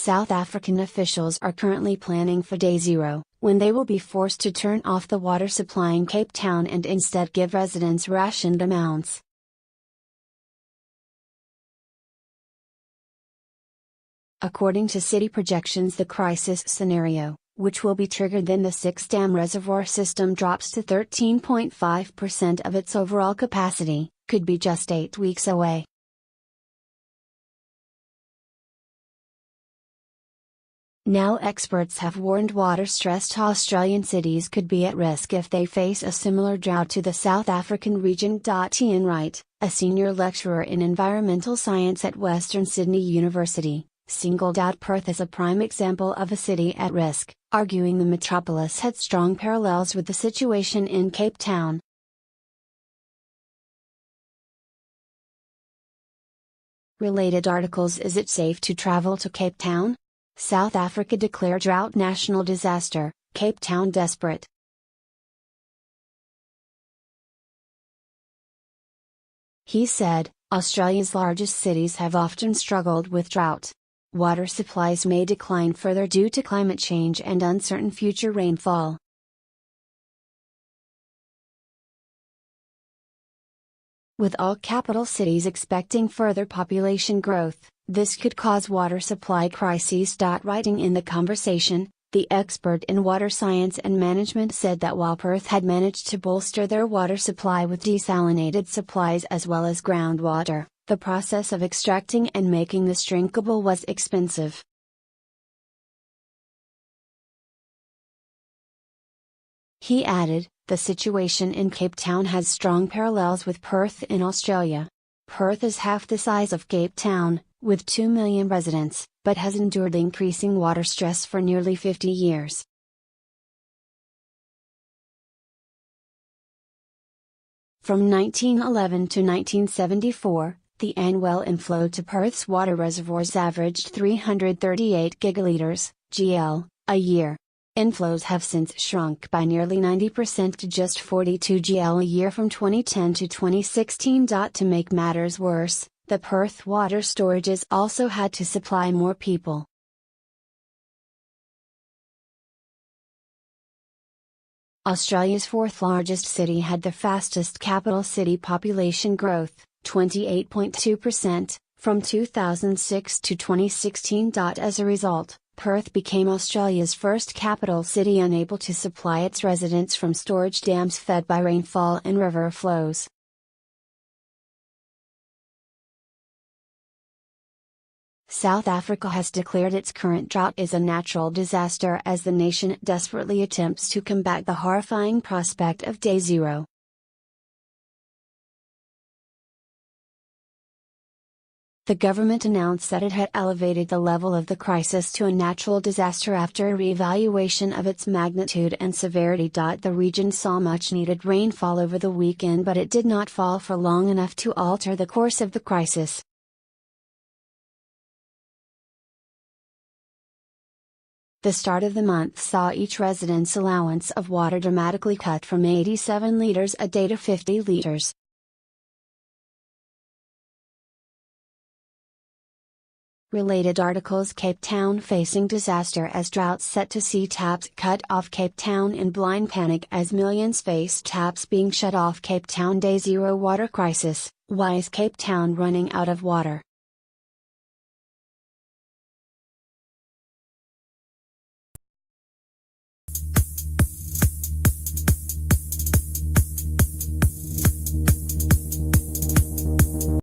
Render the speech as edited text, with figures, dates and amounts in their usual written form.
South African officials are currently planning for day zero, when they will be forced to turn off the water supply in Cape Town and instead give residents rationed amounts. According to city projections, the crisis scenario, which will be triggered then the 6-dam reservoir system drops to 13.5% of its overall capacity, could be just 8 weeks away. Now experts have warned water-stressed Australian cities could be at risk if they face a similar drought to the South African region.Ian. Wright, a senior lecturer in environmental science at Western Sydney University, singled out Perth as a prime example of a city at risk, arguing the metropolis had strong parallels with the situation in Cape Town. Related articles: Is it safe to travel to Cape Town? South Africa declare drought national disaster, Cape Town desperate. He said, Australia's largest cities have often struggled with drought. Water supplies may decline further due to climate change and uncertain future rainfall. With all capital cities expecting further population growth, this could cause water supply crises. Writing in the conversation, the expert in water science and management said that while Perth had managed to bolster their water supply with desalinated supplies as well as groundwater, the process of extracting and making this drinkable was expensive. He added, the situation in Cape Town has strong parallels with Perth in Australia. Perth is half the size of Cape Town, with 2 million residents, but has endured increasing water stress for nearly 50 years. From 1911 to 1974, the annual inflow to Perth's water reservoirs averaged 338 gigalitres, GL, a year. Inflows have since shrunk by nearly 90% to just 42 GL a year from 2010 to 2016. To make matters worse, the Perth water storages also had to supply more people. Australia's fourth largest city had the fastest capital city population growth, 28.2%, from 2006 to 2016. As a result, Perth became Australia's first capital city unable to supply its residents from storage dams fed by rainfall and river flows. South Africa has declared its current drought is a natural disaster as the nation desperately attempts to combat the horrifying prospect of day zero. The government announced that it had elevated the level of the crisis to a natural disaster after a re-evaluation of its magnitude and severity. The region saw much needed rainfall over the weekend, but it did not fall for long enough to alter the course of the crisis. The start of the month saw each resident's allowance of water dramatically cut from 87 litres a day to 50 litres. Related articles: Cape Town facing disaster as drought set to see taps cut off. Cape Town in blind panic as millions face taps being shut off. Cape Town day zero water crisis. Why is Cape Town running out of water?